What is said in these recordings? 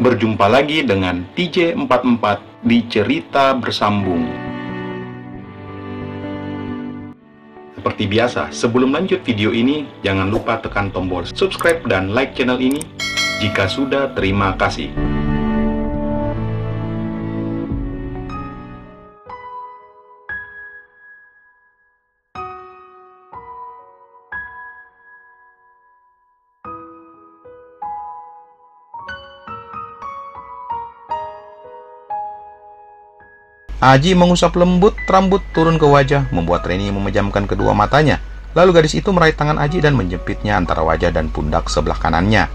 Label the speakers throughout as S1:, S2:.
S1: Berjumpa lagi dengan TJ44 di Cerita Bersambung. Seperti biasa, sebelum lanjut video ini, jangan lupa tekan tombol subscribe dan like channel ini. Jika sudah, terima kasih.
S2: Aji mengusap lembut rambut turun ke wajah, membuat Reni memejamkan kedua matanya. Lalu gadis itu meraih tangan Aji dan menjepitnya antara wajah dan pundak sebelah kanannya.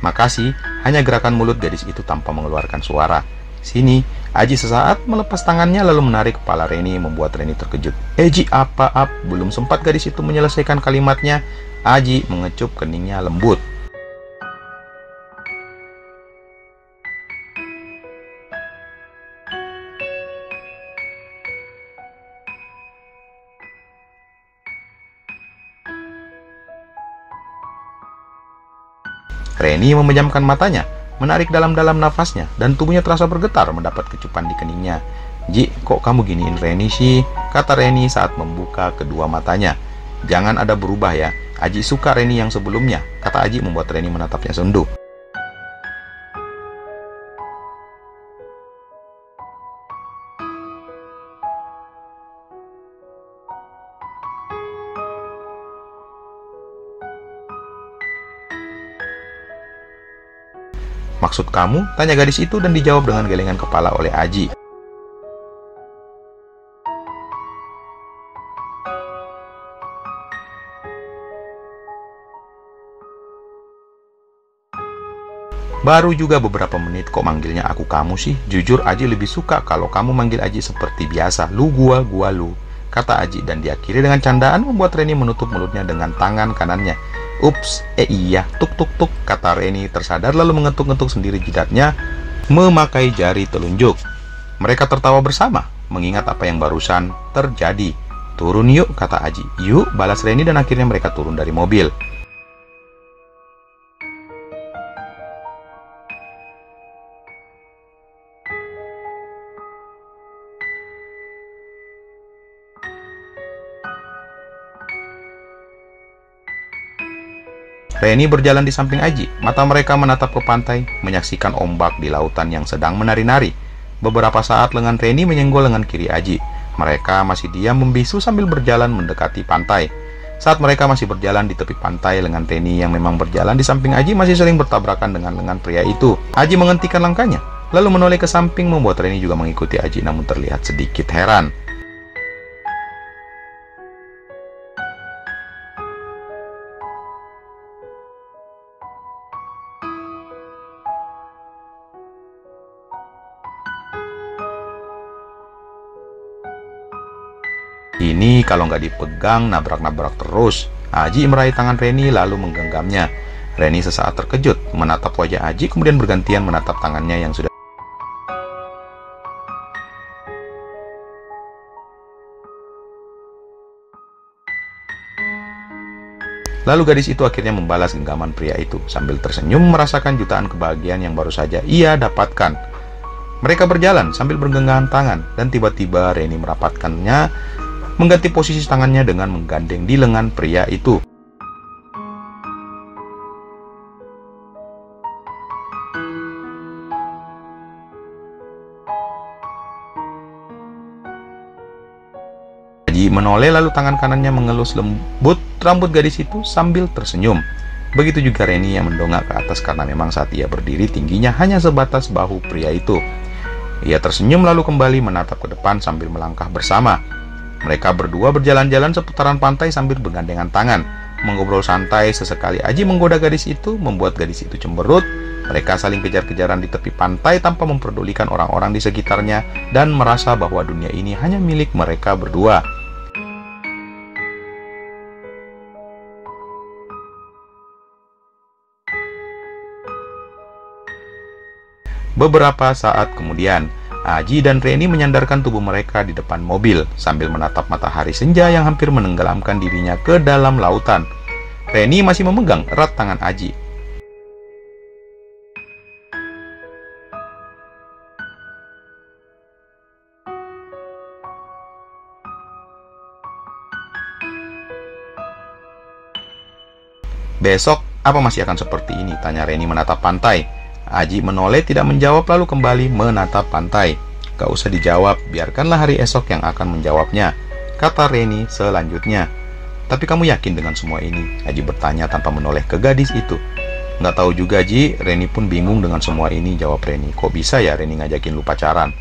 S2: Makasih, hanya gerakan mulut gadis itu tanpa mengeluarkan suara. Sini, Aji sesaat melepas tangannya lalu menarik kepala Reni, membuat Reni terkejut. Ji, apa? Belum sempat gadis itu menyelesaikan kalimatnya, Aji mengecup keningnya lembut. Reni memejamkan matanya, menarik dalam-dalam nafasnya, dan tubuhnya terasa bergetar mendapat kecupan di keningnya. Ji, kok kamu giniin Reni sih? Kata Reni saat membuka kedua matanya. Jangan ada berubah ya, Aji suka Reni yang sebelumnya, kata Aji membuat Reni menatapnya sunduk. Maksud kamu? Tanya gadis itu dan dijawab dengan gelengan kepala oleh Aji. Baru juga beberapa menit kok manggilnya aku kamu sih? Jujur Aji lebih suka kalau kamu manggil Aji seperti biasa. Lu gua lu, kata Aji dan diakhiri dengan candaan membuat Reni menutup mulutnya dengan tangan kanannya. Ups, iya, tuk, kata Reni tersadar lalu mengetuk-ngetuk sendiri jidatnya memakai jari telunjuk. Mereka tertawa bersama, mengingat apa yang barusan terjadi. Turun yuk, kata Aji. Yuk, balas Reni dan akhirnya mereka turun dari mobil. Reni berjalan di samping Aji, mata mereka menatap ke pantai, menyaksikan ombak di lautan yang sedang menari-nari. Beberapa saat lengan Reni menyenggol lengan kiri Aji. Mereka masih diam membisu sambil berjalan mendekati pantai. Saat mereka masih berjalan di tepi pantai, lengan Reni yang memang berjalan di samping Aji masih sering bertabrakan dengan lengan pria itu. Aji menghentikan langkahnya, lalu menoleh ke samping membuat Reni juga mengikuti Aji namun terlihat sedikit heran. Ini kalau nggak dipegang nabrak-nabrak terus. Aji meraih tangan Reni lalu menggenggamnya. Reni sesaat terkejut menatap wajah Aji kemudian bergantian menatap tangannya yang sudah. Lalu gadis itu akhirnya membalas genggaman pria itu sambil tersenyum merasakan jutaan kebahagiaan yang baru saja ia dapatkan. Mereka berjalan sambil bergenggaman tangan dan tiba-tiba Reni merapatkannya, mengganti posisi tangannya dengan menggandeng di lengan pria itu. Aji menoleh lalu tangan kanannya mengelus lembut rambut gadis itu sambil tersenyum. Begitu juga Reni yang mendongak ke atas karena memang saat ia berdiri tingginya hanya sebatas bahu pria itu. Ia tersenyum lalu kembali menatap ke depan sambil melangkah bersama. Mereka berdua berjalan-jalan seputaran pantai sambil bergandengan tangan, mengobrol santai. Sesekali Aji menggoda gadis itu, membuat gadis itu cemberut. Mereka saling kejar-kejaran di tepi pantai tanpa memperdulikan orang-orang di sekitarnya dan merasa bahwa dunia ini hanya milik mereka berdua. Beberapa saat kemudian, Aji dan Reni menyandarkan tubuh mereka di depan mobil sambil menatap matahari senja yang hampir menenggelamkan dirinya ke dalam lautan. Reni masih memegang erat tangan Aji. Besok, apa masih akan seperti ini? Tanya Reni menatap pantai. Aji menoleh tidak menjawab lalu kembali menatap pantai. Gak usah dijawab, biarkanlah hari esok yang akan menjawabnya, kata Reni selanjutnya. Tapi kamu yakin dengan semua ini? Aji bertanya tanpa menoleh ke gadis itu. Nggak tahu juga Ji, Reni pun bingung dengan semua ini, jawab Reni. Kok bisa ya Reni ngajakin lu pacaran?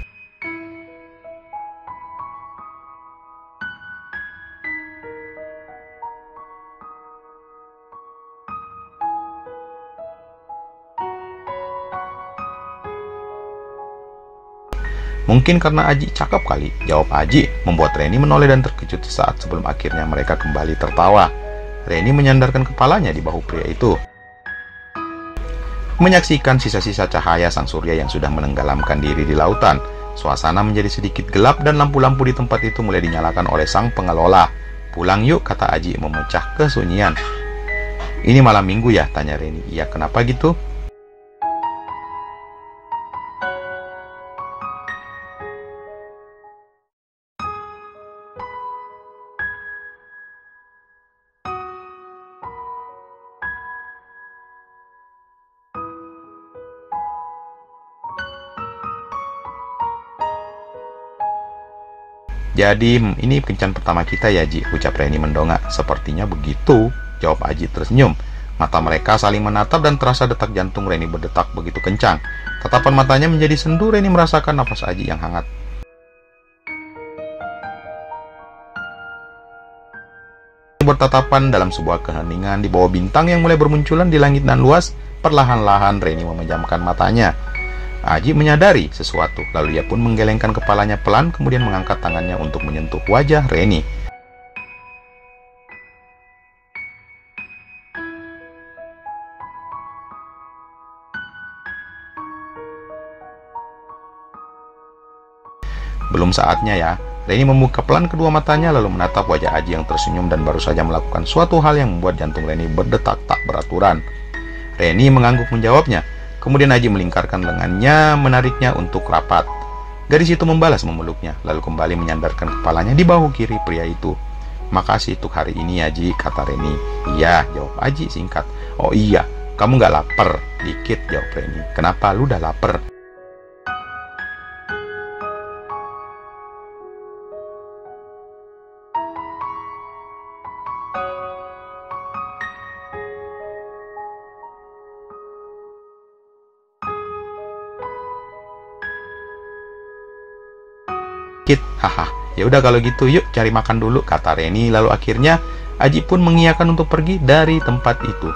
S2: Mungkin karena Aji cakep kali, jawab Aji, membuat Reni menoleh dan terkejut sesaat sebelum akhirnya mereka kembali tertawa. Reni menyandarkan kepalanya di bahu pria itu, menyaksikan sisa-sisa cahaya sang surya yang sudah menenggelamkan diri di lautan. Suasana menjadi sedikit gelap dan lampu-lampu di tempat itu mulai dinyalakan oleh sang pengelola. Pulang yuk, kata Aji memecah kesunyian. Ini malam minggu ya, tanya Reni. Iya, kenapa gitu? Jadi ini kencan pertama kita ya Ji, ucap Reni mendongak. Sepertinya begitu, jawab Aji tersenyum. Mata mereka saling menatap dan terasa detak jantung Reni berdetak begitu kencang. Tatapan matanya menjadi sendu, Reni merasakan nafas Aji yang hangat. Bertatapan dalam sebuah keheningan di bawah bintang yang mulai bermunculan di langit dan luas. Perlahan-lahan Reni memejamkan matanya. Aji menyadari sesuatu, lalu ia pun menggelengkan kepalanya pelan, kemudian mengangkat tangannya untuk menyentuh wajah Reni. Belum saatnya ya. Reni membuka pelan kedua matanya lalu menatap wajah Aji yang tersenyum dan baru saja melakukan suatu hal yang membuat jantung Reni berdetak tak beraturan. Reni mengangguk menjawabnya. Kemudian Aji melingkarkan lengannya, menariknya untuk rapat. Gadis itu membalas memeluknya, lalu kembali menyandarkan kepalanya di bahu kiri pria itu. Makasih untuk hari ini Aji, kata Reni. Iya, jawab Aji singkat. Oh iya, kamu nggak lapar? Dikit, jawab Reni. Kenapa lu udah lapar? Haha, ya udah kalau gitu yuk cari makan dulu, kata Reni. Lalu akhirnya Aji pun mengiyakan untuk pergi dari tempat itu.